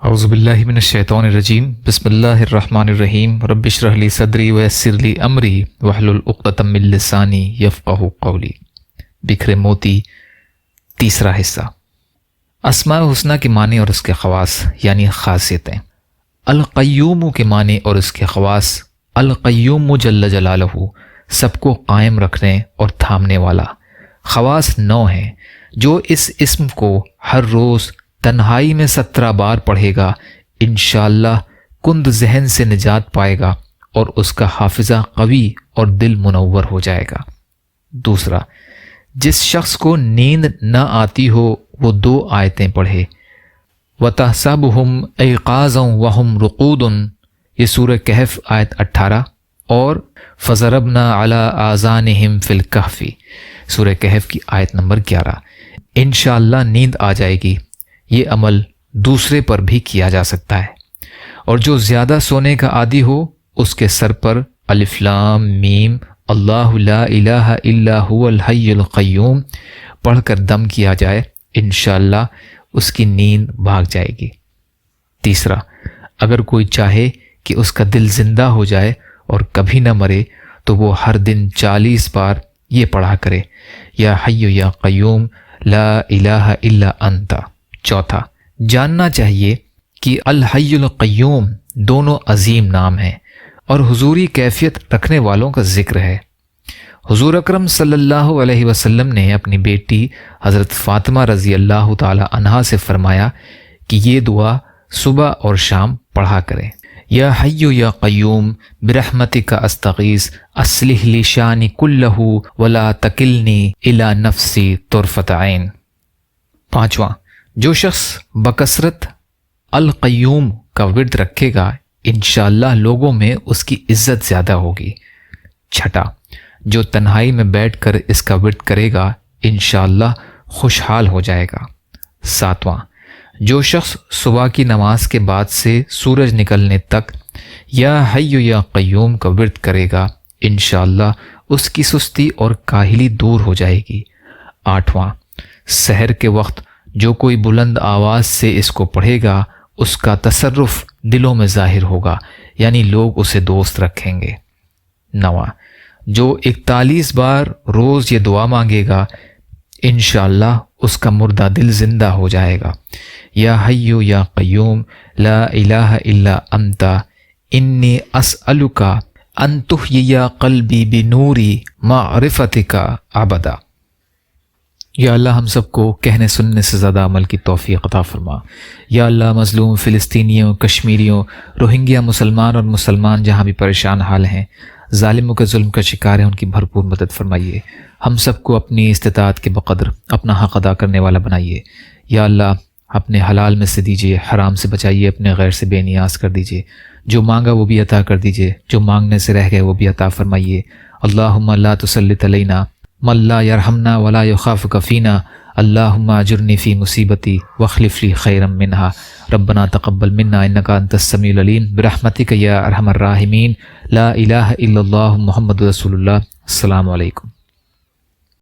اعوذ باللہ من الشیطان الرجیم بسم اللہ الرحمن الرحیم رب اشرح لی صدری ویسر لی امری واحلل عقدۃ من لسانی یفقہوا قولی۔ بکھرے موتی، تیسرا حصہ۔ اسماء الحسنی کے معنی اور اس کے خواص یعنی خاصیتیں۔ القیوم کے معنی اور اس کے خواص۔ القیوم جل جلالہ، سب کو قائم رکھنے اور تھامنے والا۔ خواص 9 ہیں۔ جو اس اسم کو ہر روز تنہائی میں 17 بار پڑھے گا انشاءاللہ کند ذہن سے نجات پائے گا اور اس کا حافظہ قوی اور دل منور ہو جائے گا۔ دوسرا، جس شخص کو نیند نہ آتی ہو وہ 2 آیتیں پڑھے۔ وَتَحْسَبُهُمْ أَيْقَاظًا وَهُمْ رُقُودٌ، یہ سورہ کہف آیت 18، اور فَضَرَبْنَا عَلَىٰ آذَانِهِمْ فِي الْكَهْفِ سورہ کہف کی آیت نمبر 11۔ انشاءاللہ نیند آ جائے گی۔ یہ عمل دوسرے پر بھی کیا جا سکتا ہے۔ اور جو زیادہ سونے کا عادی ہو اس کے سر پر الف لام میم اللہ لا الہ الا هو الحی القیوم پڑھ کر دم کیا جائے، انشاءاللہ اس کی نیند بھاگ جائے گی۔ تیسرا، اگر کوئی چاہے کہ اس کا دل زندہ ہو جائے اور کبھی نہ مرے تو وہ ہر دن 40 بار یہ پڑھا کرے، یا حی یا قیوم لا الہ الا انت۔ چوتھا، جاننا چاہیے کہ الحی القیوم دونوں عظیم نام ہیں اور حضوری کیفیت رکھنے والوں کا ذکر ہے۔ حضور اکرم صلی اللہ علیہ وسلم نے اپنی بیٹی حضرت فاطمہ رضی اللہ تعالی عنہا سے فرمایا کہ یہ دعا صبح اور شام پڑھا کریں۔ یا حی یا قیوم برحمتک استغیث اصلح لی شانی کلہ ولا تکلنی الی نفسی طرفۃ عین۔ پانچواں، جو شخص بکثرت القیوم کا ورد رکھے گا انشاءاللہ لوگوں میں اس کی عزت زیادہ ہوگی۔ چھٹا، جو تنہائی میں بیٹھ کر اس کا ورد کرے گا انشاءاللہ خوشحال ہو جائے گا۔ ساتواں، جو شخص صبح کی نماز کے بعد سے سورج نکلنے تک یا حی یا قیوم کا ورد کرے گا انشاءاللہ اس کی سستی اور کاہلی دور ہو جائے گی۔ آٹھواں، سحر کے وقت جو کوئی بلند آواز سے اس کو پڑھے گا اس کا تصرف دلوں میں ظاہر ہوگا، یعنی لوگ اسے دوست رکھیں گے۔ نواں، جو 41 بار روز یہ دعا مانگے گا انشاءاللہ اس کا مردہ دل زندہ ہو جائے گا۔ یا حی یا قیوم لا الہ الا انت انی اسألک ان تحیی قلبی بنوری معرفتک ابدا۔ یا اللہ ہم سب کو کہنے سننے سے زیادہ عمل کی توفیق عطا فرما۔ یا اللہ مظلوم فلسطینیوں، کشمیریوں، روہنگیا مسلمان اور مسلمان جہاں بھی پریشان حال ہیں، ظالموں کے ظلم کا شکار ہیں، ان کی بھرپور مدد فرمائیے۔ ہم سب کو اپنی استطاعت کے بقدر اپنا حق ادا کرنے والا بنائیے۔ یا اللہ اپنے حلال میں سے دیجیے، حرام سے بچائیے، اپنے غیر سے بے نیاز کر دیجیے۔ جو مانگا وہ بھی عطا کر دیجیے، جو مانگنے سے رہ گئے وہ بھی عطا فرمائیے۔ اللہم لا تسلط علینا من لا یرحمنا ولا یخافک فینا، اللہم اجرنی فی مصیبتی واخلف لی خیرا منہا، ربنا تقبل منا انک انت السمیع العلیم برحمتک یا ارحم الراحمین، لا الہ الا اللہ محمد رسول اللہ۔ السلام علیکم۔